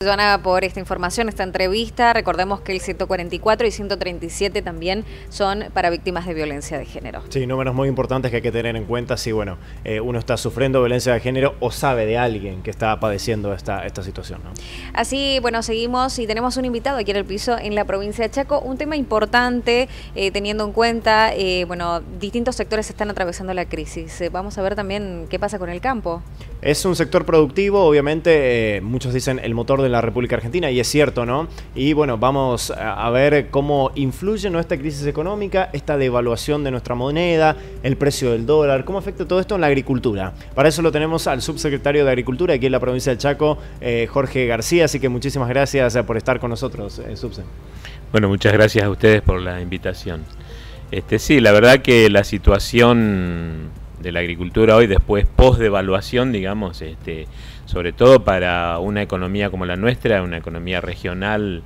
Joana, por esta información, esta entrevista. Recordemos que el 144 y 137 también son para víctimas de violencia de género. Sí, números muy importantes que hay que tener en cuenta si uno está sufriendo violencia de género o sabe de alguien que está padeciendo esta situación, ¿no? Así, seguimos y tenemos un invitado aquí en el piso en la provincia de Chaco. Un tema importante, teniendo en cuenta, distintos sectores están atravesando la crisis. Vamos a ver también qué pasa con el campo. Es un sector productivo, obviamente, muchos dicen el motor de la República Argentina, y es cierto, ¿no? Y bueno, vamos a ver cómo influye, ¿no?, esta crisis económica, esta devaluación de nuestra moneda, el precio del dólar, cómo afecta todo esto en la agricultura. Para eso lo tenemos al subsecretario de Agricultura aquí en la provincia del Chaco, Jorge García, así que muchísimas gracias por estar con nosotros, subse. Bueno, muchas gracias a ustedes por la invitación. Sí, la verdad que la situación de la agricultura hoy, después post-devaluación, digamos, sobre todo para una economía como la nuestra, una economía regional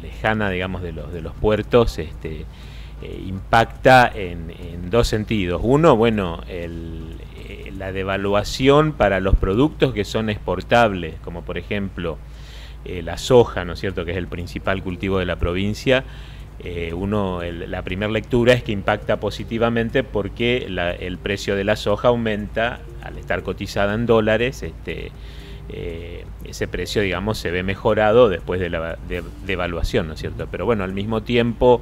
lejana, digamos, de los puertos, impacta en dos sentidos. Uno, la devaluación para los productos que son exportables, como por ejemplo la soja, ¿no es cierto?, que es el principal cultivo de la provincia. La primera lectura es que impacta positivamente porque el precio de la soja aumenta al estar cotizada en dólares. Ese precio, digamos, se ve mejorado después de la devaluación, ¿no es cierto? Pero bueno, al mismo tiempo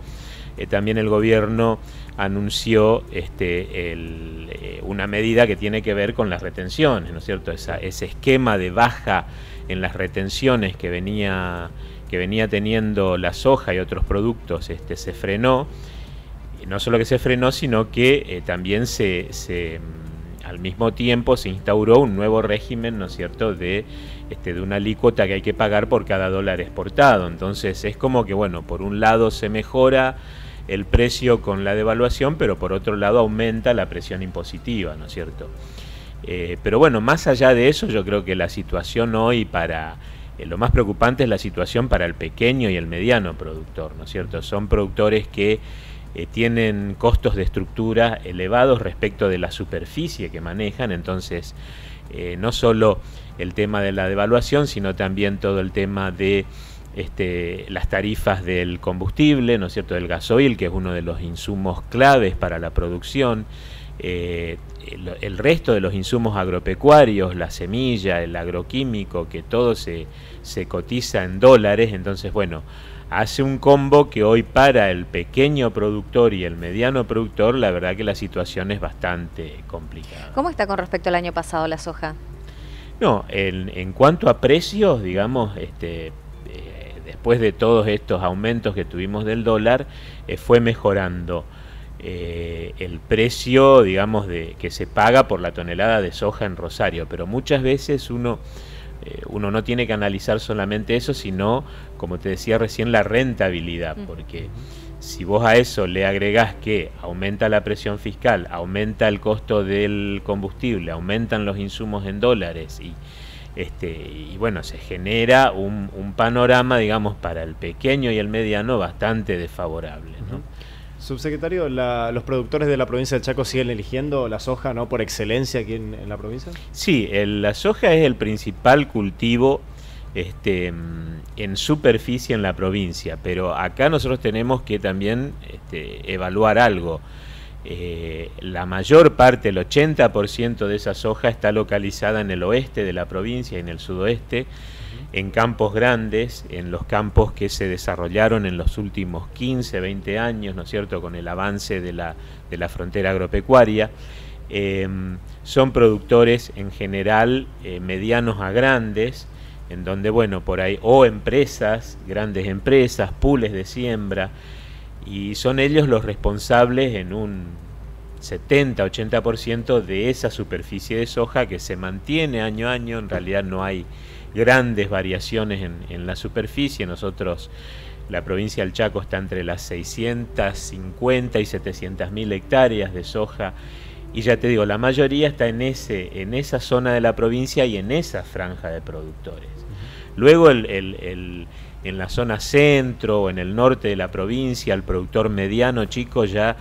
también el gobierno anunció una medida que tiene que ver con las retenciones, ¿no es cierto? Ese esquema de baja en las retenciones que venía teniendo la soja y otros productos, se frenó. No solo que se frenó, sino que también al mismo tiempo se instauró un nuevo régimen, ¿no es cierto?, de una alícuota que hay que pagar por cada dólar exportado. Entonces es como que, bueno, por un lado se mejora el precio con la devaluación, pero por otro lado aumenta la presión impositiva, ¿no es cierto? Pero bueno, más allá de eso, yo creo que la situación hoy lo más preocupante es la situación para el pequeño y el mediano productor, ¿no es cierto? Son productores que tienen costos de estructura elevados respecto de la superficie que manejan. Entonces no solo el tema de la devaluación, sino también todo el tema de las tarifas del combustible, ¿no es cierto?, del gasoil, que es uno de los insumos claves para la producción. El resto de los insumos agropecuarios, la semilla, el agroquímico, que todo se cotiza en dólares. Entonces, bueno, hace un combo que hoy para el pequeño productor y el mediano productor, la verdad que la situación es bastante complicada. ¿Cómo está con respecto al año pasado la soja? No, en cuanto a precios, digamos, después de todos estos aumentos que tuvimos del dólar, fue mejorando el precio, digamos, que se paga por la tonelada de soja en Rosario. Pero muchas veces uno no tiene que analizar solamente eso, sino, como te decía recién, la rentabilidad, porque si vos a eso le agregás que aumenta la presión fiscal, aumenta el costo del combustible, aumentan los insumos en dólares y bueno, se genera un panorama, digamos, para el pequeño y el mediano bastante desfavorable, ¿no? Subsecretario, ¿los productores de la provincia del Chaco siguen eligiendo la soja, ¿no?, por excelencia aquí en la provincia? Sí, la soja es el principal cultivo en superficie en la provincia, pero acá nosotros tenemos que también evaluar algo. La mayor parte, el 80% de esa soja está localizada en el oeste de la provincia y en el sudoeste, en campos grandes, en los campos que se desarrollaron en los últimos 15, 20 años, ¿no es cierto?, con el avance de la frontera agropecuaria. Son productores en general medianos a grandes, en donde, bueno, por ahí, o empresas, grandes empresas, pools de siembra, y son ellos los responsables en un 70-80% de esa superficie de soja que se mantiene año a año. En realidad no hay grandes variaciones en la superficie. Nosotros, la provincia del Chaco está entre las 650 y 700.000 hectáreas de soja, y ya te digo, la mayoría está en esa zona de la provincia y en esa franja de productores. Luego en la zona centro o en el norte de la provincia, el productor mediano chico ya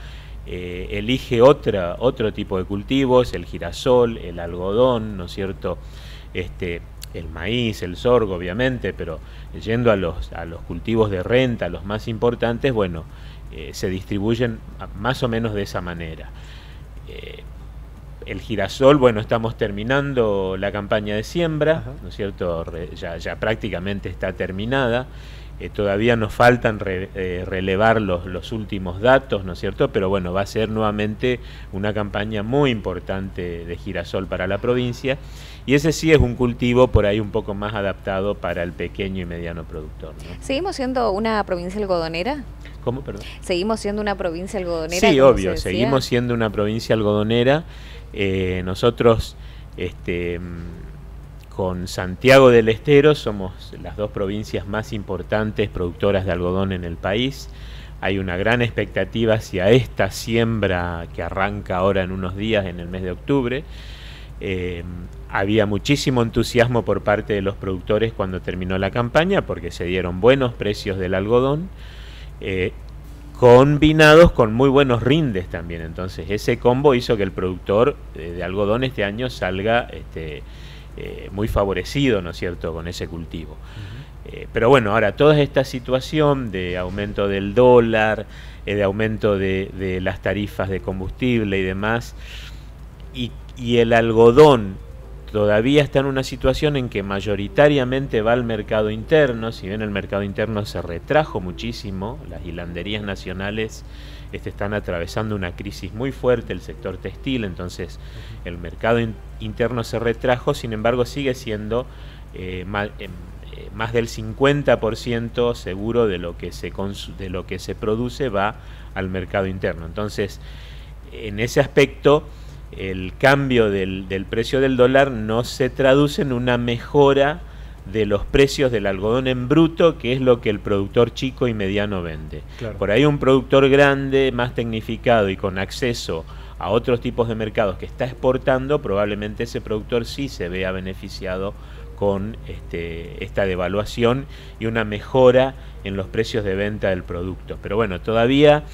elige otro tipo de cultivos, el girasol, el algodón, ¿no es cierto? el maíz, el sorgo, obviamente, pero yendo a los cultivos de renta, los más importantes, bueno, se distribuyen más o menos de esa manera. El girasol, bueno, estamos terminando la campaña de siembra, ¿no es cierto? Ya prácticamente está terminada. Todavía nos faltan relevar los últimos datos, ¿no es cierto? Pero bueno, va a ser nuevamente una campaña muy importante de girasol para la provincia. Y ese sí es un cultivo por ahí un poco más adaptado para el pequeño y mediano productor, ¿no? ¿Seguimos siendo una provincia algodonera? ¿Cómo, perdón? ¿Seguimos siendo una provincia algodonera? Sí, obvio, seguimos siendo una provincia algodonera. Nosotros, con Santiago del Estero, somos las dos provincias más importantes productoras de algodón en el país. Hay una gran expectativa hacia esta siembra que arranca ahora en unos días, en el mes de octubre. Había muchísimo entusiasmo por parte de los productores cuando terminó la campaña, porque se dieron buenos precios del algodón, combinados con muy buenos rindes también. Entonces ese combo hizo que el productor de algodón este año salga muy favorecido, ¿no es cierto?, con ese cultivo. Pero bueno, ahora toda esta situación de aumento del dólar, de aumento de las tarifas de combustible y demás, y el algodón todavía está en una situación en que mayoritariamente va al mercado interno. Si bien el mercado interno se retrajo muchísimo, las hilanderías nacionales están atravesando una crisis muy fuerte, el sector textil, entonces el mercado interno se retrajo, sin embargo sigue siendo más del 50% seguro de lo que se produce va al mercado interno. Entonces, en ese aspecto, el cambio del precio del dólar no se traduce en una mejora de los precios del algodón en bruto, que es lo que el productor chico y mediano vende. Claro. Por ahí un productor grande, más tecnificado y con acceso a otros tipos de mercados que está exportando, probablemente ese productor sí se vea beneficiado con esta devaluación y una mejora en los precios de venta del producto. Pero bueno, todavía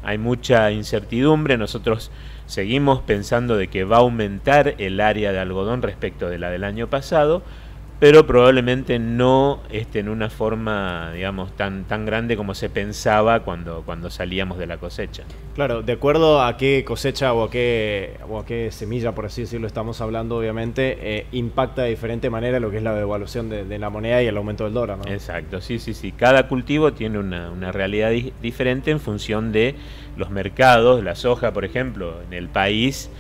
hay mucha incertidumbre. Nosotros seguimos pensando de que va a aumentar el área de algodón respecto de la del año pasado, pero probablemente no en una forma, digamos, tan grande como se pensaba cuando salíamos de la cosecha. Claro, de acuerdo a qué cosecha o a qué semilla, por así decirlo, estamos hablando, obviamente, impacta de diferente manera lo que es la devaluación de la moneda y el aumento del dólar, ¿no? Exacto, sí. Cada cultivo tiene una realidad diferente en función de los mercados. La soja, por ejemplo, en el país,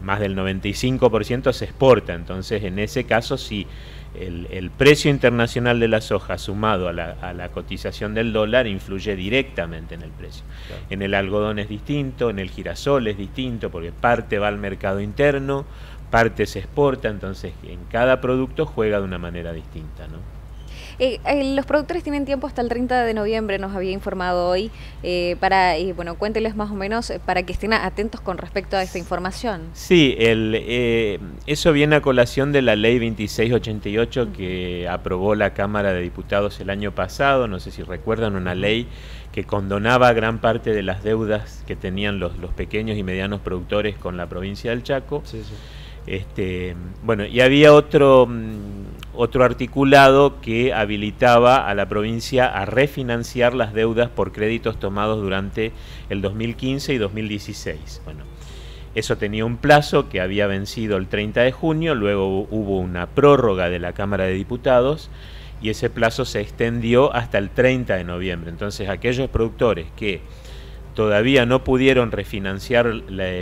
más del 95% se exporta, entonces en ese caso sí. El precio internacional de la soja sumado a la cotización del dólar influye directamente en el precio. Claro. En el algodón es distinto, en el girasol es distinto, porque parte va al mercado interno, parte se exporta, entonces en cada producto juega de una manera distinta, ¿no? Los productores tienen tiempo hasta el 30 de noviembre, nos había informado hoy, bueno, cuénteles más o menos para que estén atentos con respecto a esta información. Sí, eso viene a colación de la ley 2688 que aprobó la Cámara de Diputados el año pasado. No sé si recuerdan, una ley que condonaba gran parte de las deudas que tenían los pequeños y medianos productores con la provincia del Chaco. Sí. Bueno, y había otro articulado que habilitaba a la provincia a refinanciar las deudas por créditos tomados durante el 2015 y 2016. Bueno, eso tenía un plazo que había vencido el 30 de junio, luego hubo una prórroga de la Cámara de Diputados y ese plazo se extendió hasta el 30 de noviembre. Entonces, aquellos productores que todavía no pudieron refinanciar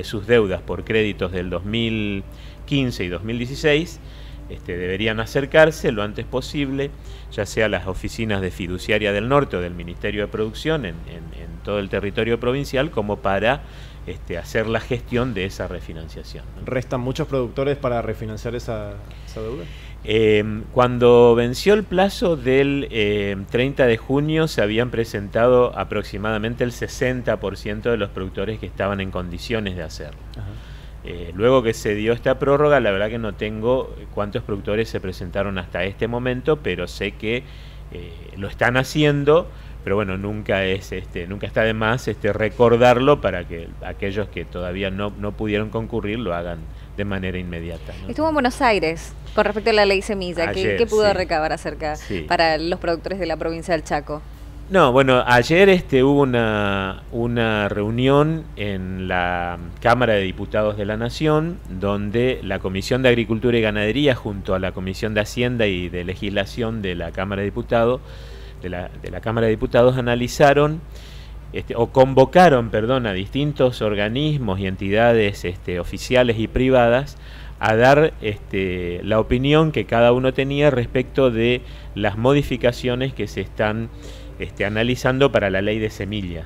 sus deudas por créditos del 2015 y 2016, deberían acercarse lo antes posible, ya sea a las oficinas de Fiduciaria del Norte o del Ministerio de Producción en todo el territorio provincial, como para hacer la gestión de esa refinanciación, ¿no? ¿Restan muchos productores para refinanciar esa deuda? Cuando venció el plazo del 30 de junio se habían presentado aproximadamente el 60% de los productores que estaban en condiciones de hacerlo. Luego que se dio esta prórroga, la verdad que no tengo cuántos productores se presentaron hasta este momento, pero sé que lo están haciendo. Pero bueno, nunca está de más recordarlo para que aquellos que todavía no pudieron concurrir lo hagan de manera inmediata, ¿no? Estuvo en Buenos Aires con respecto a la ley semilla. Ayer, ¿Qué pudo sí. recabar acerca para los productores de la provincia del Chaco? No, bueno, ayer hubo una reunión en la Cámara de Diputados de la Nación, donde la Comisión de Agricultura y Ganadería, junto a la Comisión de Hacienda y de Legislación de la Cámara de Diputados, analizaron o convocaron, perdón, a distintos organismos y entidades oficiales y privadas a dar la opinión que cada uno tenía respecto de las modificaciones que se están analizando para la ley de semillas.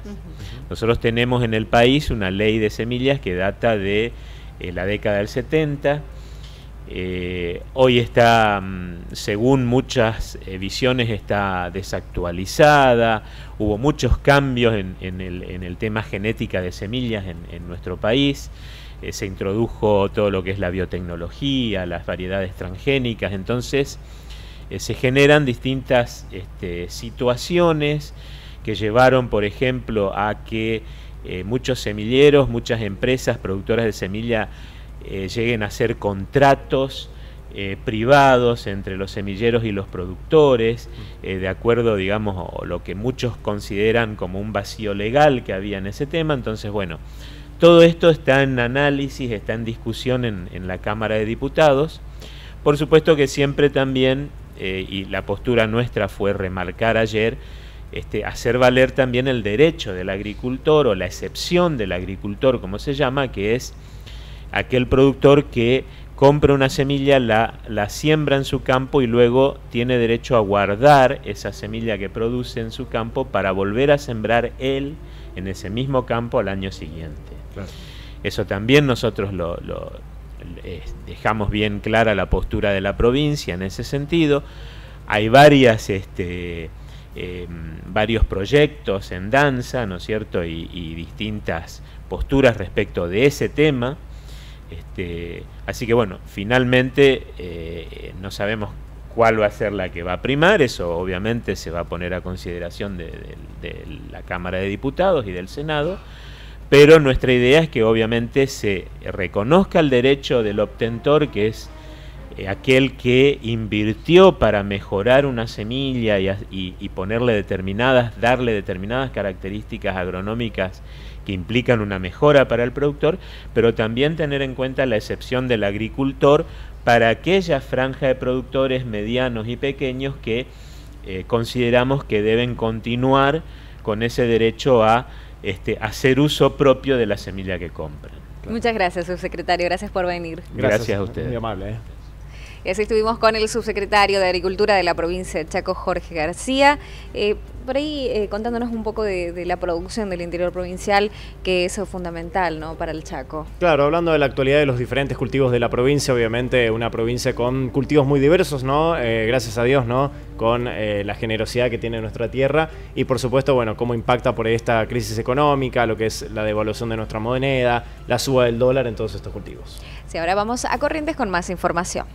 Nosotros tenemos en el país una ley de semillas que data de la década del 70. Hoy está, según muchas visiones, está desactualizada. Hubo muchos cambios en el tema genética de semillas en nuestro país. Se introdujo todo lo que es la biotecnología, las variedades transgénicas. Entonces se generan distintas situaciones que llevaron, por ejemplo, a que muchos semilleros, muchas empresas productoras de semilla lleguen a hacer contratos privados entre los semilleros y los productores, de acuerdo, digamos, a lo que muchos consideran como un vacío legal que había en ese tema. Entonces, bueno, todo esto está en análisis, está en discusión en la Cámara de Diputados. Por supuesto que siempre también, y la postura nuestra fue remarcar ayer, hacer valer también el derecho del agricultor, o la excepción del agricultor, como se llama, que es aquel productor que compra una semilla, la siembra en su campo y luego tiene derecho a guardar esa semilla que produce en su campo para volver a sembrar él en ese mismo campo al año siguiente. Claro. Eso también nosotros dejamos bien clara la postura de la provincia en ese sentido. Hay varios proyectos en danza, ¿no es cierto?, y distintas posturas respecto de ese tema. Así que bueno, finalmente no sabemos cuál va a ser la que va a primar. Eso obviamente se va a poner a consideración de la Cámara de Diputados y del Senado, pero nuestra idea es que obviamente se reconozca el derecho del obtentor, que es aquel que invirtió para mejorar una semilla y darle determinadas características agronómicas que implican una mejora para el productor, pero también tener en cuenta la excepción del agricultor para aquella franja de productores medianos y pequeños que consideramos que deben continuar con ese derecho a hacer uso propio de la semilla que compran. Muchas gracias, subsecretario. Gracias por venir. Gracias a ustedes. Muy amable. Y así estuvimos con el subsecretario de Agricultura de la provincia de Chaco, Jorge García, por ahí contándonos un poco de la producción del interior provincial, que es fundamental, ¿no?, para el Chaco. Claro, hablando de la actualidad de los diferentes cultivos de la provincia, obviamente una provincia con cultivos muy diversos, ¿no? Gracias a Dios, ¿no?, con la generosidad que tiene nuestra tierra y por supuesto, bueno, cómo impacta por esta crisis económica, lo que es la devaluación de nuestra moneda, la suba del dólar en todos estos cultivos. Sí, ahora vamos a Corrientes con más información.